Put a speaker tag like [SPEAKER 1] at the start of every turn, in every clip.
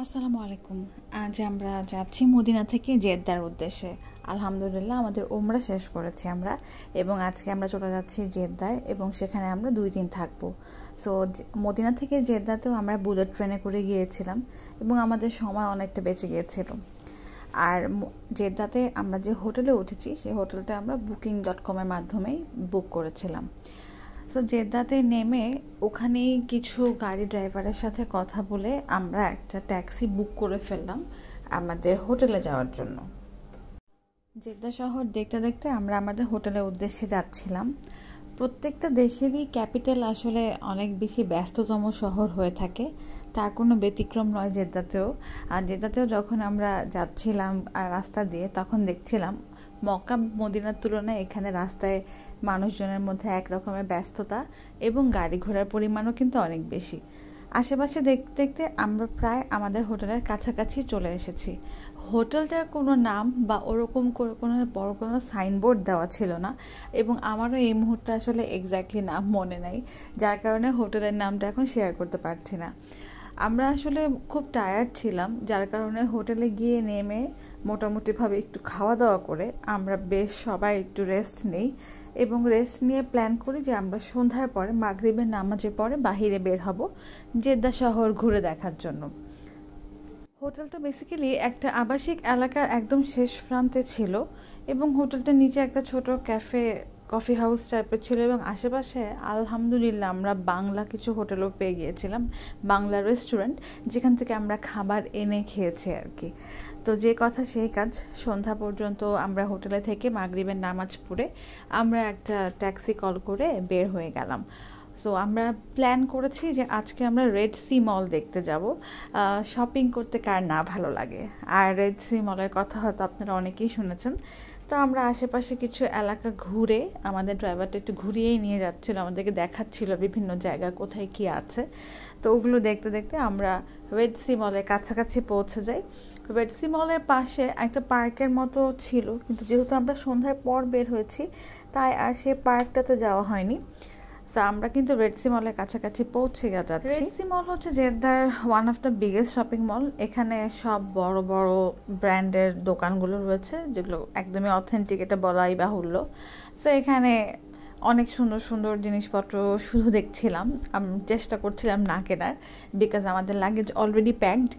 [SPEAKER 1] আসসালামু আলাইকুম। আজ আমরা যাচ্ছি মদিনা থেকে জেদ্দার উদ্দেশ্যে। আলহামদুলিল্লাহ আমাদের ওমরা শেষ করেছি আমরা, এবং আজকে আমরা চলে যাচ্ছি জেদ্দায় এবং সেখানে আমরা 2 দিন থাকবো। সো মদিনা থেকে জেদ্দাতেও আমরা বুলেট ট্রেনে করে গিয়েছিলাম এবং আমাদের সময় অনেকটা বেঁচে গিয়েছিল। আর জেদ্দাতে আমরা যে হোটেলে উঠেছি সেই হোটেলটা আমরা booking.com-এর মাধ্যমেই বুক করেছিলাম। সো জেদ্দাতে নেমে ওখানেই কিছু গাড়ি ড্রাইভারের সাথে কথা বলে আমরা একটা ট্যাক্সি বুক করে ফেললাম আমাদের হোটেলে যাওয়ার জন্য। জেদ্দা শহর দেখতে দেখতে আমরা আমাদের হোটেলের উদ্দেশ্যে যাচ্ছিলাম। প্রত্যেকটা দেশেরই ক্যাপিটাল আসলে অনেক বেশি ব্যস্ততম শহর হয়ে থাকে, তার কোনো ব্যতিক্রম নয় জেদ্দাতেও। আর জেদ্দাতেও যখন আমরা যাচ্ছিলাম আর রাস্তা দিয়ে, তখন দেখছিলাম মক্কা মদিনার তুলনায় এখানে রাস্তায় মানুষজনের মধ্যে এক রকমের ব্যস্ততা এবং গাড়ি ঘোড়ার পরিমাণও কিন্তু অনেক বেশি। আশেপাশে দেখতে দেখতে আমরা প্রায় আমাদের হোটেলের কাছাকাছি চলে এসেছি। হোটেলটার কোনো নাম বা ওরকম করে কোনো বড় কোনো সাইনবোর্ড দেওয়া ছিল না, এবং আমারও এই মুহূর্তে আসলে এক্স্যাক্টলি নাম মনে নাই, যার কারণে হোটেলের নামটা এখন শেয়ার করতে পারছি না। আমরা আসলে খুব টায়ার্ড ছিলাম, যার কারণে হোটেলে গিয়ে নেমে মোটামুটিভাবে একটু খাওয়া দাওয়া করে আমরা বেশ সবাই একটু রেস্ট নেই, এবং রেস্ট নিয়ে প্ল্যান করি যে আমরা সন্ধ্যার পরে মাগরিবের নামাজের পরে বাহিরে বের হব জেদ্দা শহর ঘুরে দেখার জন্য। হোটেলটা বেসিক্যালি একটা আবাসিক এলাকার একদম শেষ প্রান্তে ছিল, এবং হোটেলটার নিচে একটা ছোট ক্যাফে কফি হাউস টাইপের ছিল, এবং আশেপাশে আলহামদুলিল্লাহ আমরা বাংলা কিছু হোটেলও পেয়ে গিয়েছিলাম, বাংলা রেস্টুরেন্ট, যেখান থেকে আমরা খাবার এনে খেয়েছি আর কি। তো যে কথা সেই কাজ, সন্ধ্যা পর্যন্ত আমরা হোটেলে থেকে মাগরিবের নামাজ পড়ে আমরা একটা ট্যাক্সি কল করে বের হয়ে গেলাম। সো আমরা প্ল্যান করেছি যে আজকে আমরা রেড সি মল দেখতে যাব। শপিং করতে কার না ভালো লাগে, আর রেড সি মলের কথা হয়তো আপনারা অনেকেই শুনেছেন। তো আমরা আশেপাশে কিছু এলাকা ঘুরে, আমাদের ড্রাইভারটা একটু ঘুরিয়েই নিয়ে যাচ্ছিল, আমাদেরকে দেখাচ্ছিল বিভিন্ন জায়গা কোথায় কি আছে। তো ওগুলো দেখতে দেখতে আমরা রেড সি মলের কাছাকাছি পৌঁছে যাই। রেড সি মলের পাশে একটা পার্কের মতো ছিল, কিন্তু যেহেতু আমরা সন্ধ্যার পর বের হয়েছি তাই আর সেই পার্কটাতে যাওয়া হয়নি। তো আমরা কিন্তু রেড সি মলের কাছাকাছি পৌঁছে যাচ্ছি। রেড সি মল হচ্ছে জেদ্দার one of the biggest shopping mall. এখানে সব বড় বড় ব্র্যান্ডের দোকানগুলো রয়েছে, যেগুলো একদমই অথেন্টিক, এটা বলাই বাহুল্য। সো এখানে অনেক সুন্দর সুন্দর জিনিসপত্র শুধু দেখছিলাম, আমি চেষ্টা করছিলাম না কেনার, বিকজ আমাদের লাগেজ অলরেডি প্যাকড,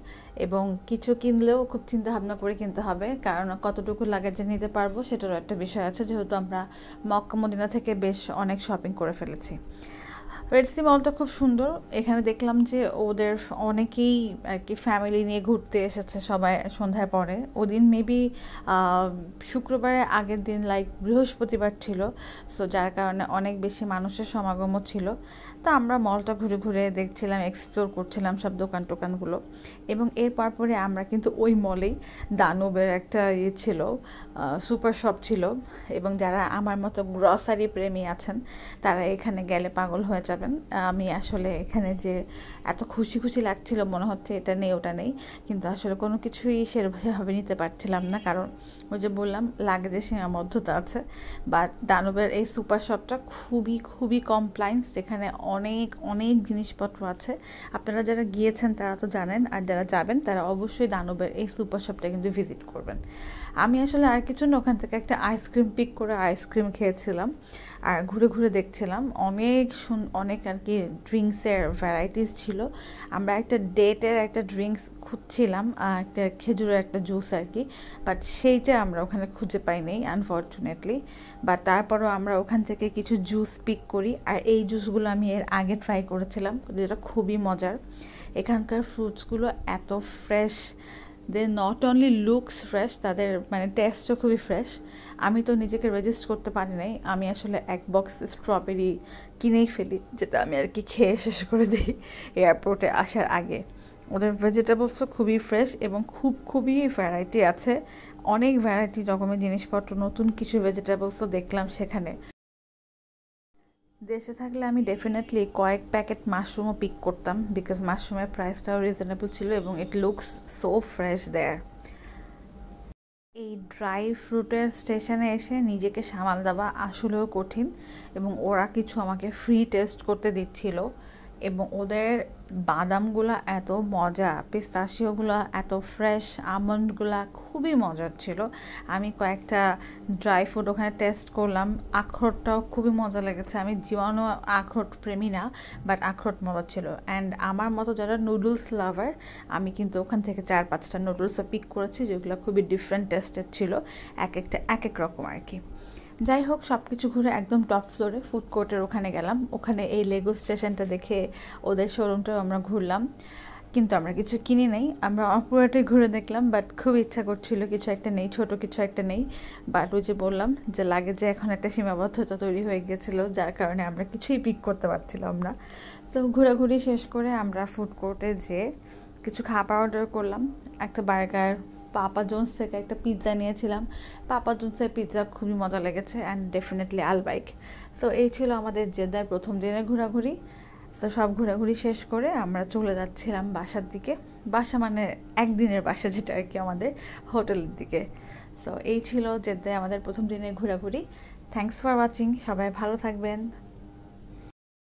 [SPEAKER 1] এবং কিছু কিনলেও খুব চিন্তা ভাবনা করে কিনতে হবে, কারণ কতটুকু লাগেজে নিতে পারবো সেটারও একটা বিষয় আছে, যেহেতু আমরা মক্কা মদিনা থেকে বেশ অনেক শপিং করে ফেলেছি। রেড সি মলটা খুব সুন্দর। এখানে দেখলাম যে ওদের অনেকেই আর কি ফ্যামিলি নিয়ে ঘুরতে এসেছে সবাই সন্ধ্যার পরে। ওদিন মেবি শুক্রবারের আগের দিন, লাইক বৃহস্পতিবার ছিল, সো যার কারণে অনেক বেশি মানুষের সমাগমও ছিল। তা আমরা মলটা ঘুরে ঘুরে দেখছিলাম, এক্সপ্লোর করছিলাম সব দোকান টোকানগুলো, এবং এর পরে আমরা কিন্তু ওই মলেই দানুবের একটা ছিল, সুপার শপ ছিল, এবং যারা আমার মতো গ্রসারি প্রেমী আছেন তারা এখানে গেলে পাগল হয়ে যাবেন। আমি আসলে এখানে যে এত খুশি খুশি লাগছিল, মনে হচ্ছে এটা নেই ওটা নেই, কিন্তু আসলে কোনো কিছুই সেভাবে নিতে পারছিলাম না, কারণ ওই যে বললাম লাগেজের সীমাবদ্ধতা আছে। বা দানবের এই সুপার শপটা খুবই খুবই কমপ্লায়েন্স, যেখানে অনেক অনেক জিনিসপত্র আছে। আপনারা যারা গিয়েছেন তারা তো জানেন, আর যারা যাবেন তারা অবশ্যই দানবের এই সুপার শপটা কিন্তু ভিজিট করবেন। আমি আসলে আর কিছু না, ওখান থেকে একটা আইসক্রিম পিক করে আইসক্রিম খেয়েছিলাম আর ঘুরে ঘুরে দেখছিলাম। অনেক আর কি ড্রিঙ্কসের ভ্যারাইটিস ছিল। আমরা একটা ডেটের একটা ড্রিঙ্কস খুঁজছিলাম, একটা খেজুরের একটা জুস আর কি, বাট সেইটা আমরা ওখানে খুঁজে পাই নাই আনফর্চুনেটলি। বাট তারপরও আমরা ওখান থেকে কিছু জুস পিক করি, আর এই জুসগুলো আমি এর আগে ট্রাই করেছিলাম, যেটা খুবই মজার। এখানকার ফ্রুটসগুলো এত fresh, they not only looks fresh, তাদের মানে টেস্টও খুবই ফ্রেশ। আমি তো নিজেকে রেজিস্ট করতে পারি নাই, আমি আসলে এক বক্স স্ট্রবেরি কিনেই ফেলি, যেটা আমি আর কি খেয়ে শেষ করে দিই এয়ারপোর্টে আসার আগে। ওদের ভেজিটেবলসও খুবই ফ্রেশ, এবং খুবই ভ্যারাইটি আছে, অনেক ভ্যারাইটি রকমের জিনিসপত্র, নতুন কিছু ভেজিটেবলসও দেখলাম সেখানে। দেশে থাকলে আমি ডেফিনেটলি কয়েক প্যাকেট মাশরুমও পিক করতাম, বিকজ মাশরুমের প্রাইসটাও রিজনেবল ছিল এবং ইট লুকস সো ফ্রেশ দেয়ার। এই ড্রাই ফ্রুটের স্টেশনে এসে নিজেকে সামাল দেওয়া আসলেও কঠিন, এবং ওরা কিছু আমাকে ফ্রি টেস্ট করতে দিচ্ছিল, এবং ওদের বাদামগুলো এত মজা, পিস্তাশিওগুলো এত ফ্রেশ, আমন্ডগুলো খুবই মজার ছিল। আমি কয়েকটা ড্রাই ফ্রুট ওখানে টেস্ট করলাম, আখরোটটাও খুবই মজা লেগেছে। আমি জীবনও আখরোট প্রেমী না, বাট আখরোট মজা ছিল। অ্যান্ড আমার মতো যারা নুডলস লাভার, আমি কিন্তু ওখান থেকে 4-5টা নুডলসও পিক করেছি, যেগুলো খুবই ডিফারেন্ট টেস্টের ছিল, এক একটা এক এক রকম আর কি। যাই হোক, সব কিছু ঘুরে একদম টপ ফ্লোরে ফুড কোর্টের ওখানে গেলাম। ওখানে এই লেগো স্টেশনটা দেখে ওদের শোরুমটাও আমরা ঘুরলাম, কিন্তু আমরা কিছু কিনি নাই। আমরা পুরোটাই ঘুরে দেখলাম, বাট খুব ইচ্ছা করছিল কিছু একটা নেই, ছোট কিছু একটা নেই। বাট ওই যে বললাম যে লাগেজে এখন একটা সীমাবদ্ধতা তৈরি হয়ে গেছিলো, যার কারণে আমরা কিছুই পিক করতে পারছিলাম না। তো ঘোরাঘুরি শেষ করে আমরা ফুড কোর্টে যেয়ে কিছু খাবার অর্ডার করলাম। একটা বার্গার, পাপা জোন্স থেকে একটা পিৎজা নিয়েছিলাম। পাপা জোন্সের পিৎজা খুবই মজা লেগেছে, অ্যান্ড ডেফিনেটলি আলবাইক। সো এই ছিল আমাদের জেদ্দার প্রথম দিনের ঘোরাঘুরি। তো সব ঘোরাঘুরি শেষ করে আমরা চলে যাচ্ছিলাম বাসার দিকে। বাসা মানে একদিনের বাসা, যেটা আর কি আমাদের হোটেলের দিকে। সো এই ছিল জেদ্দায় আমাদের প্রথম দিনের ঘোরাঘুরি। Thanks for watching. সবাই ভালো থাকবেন।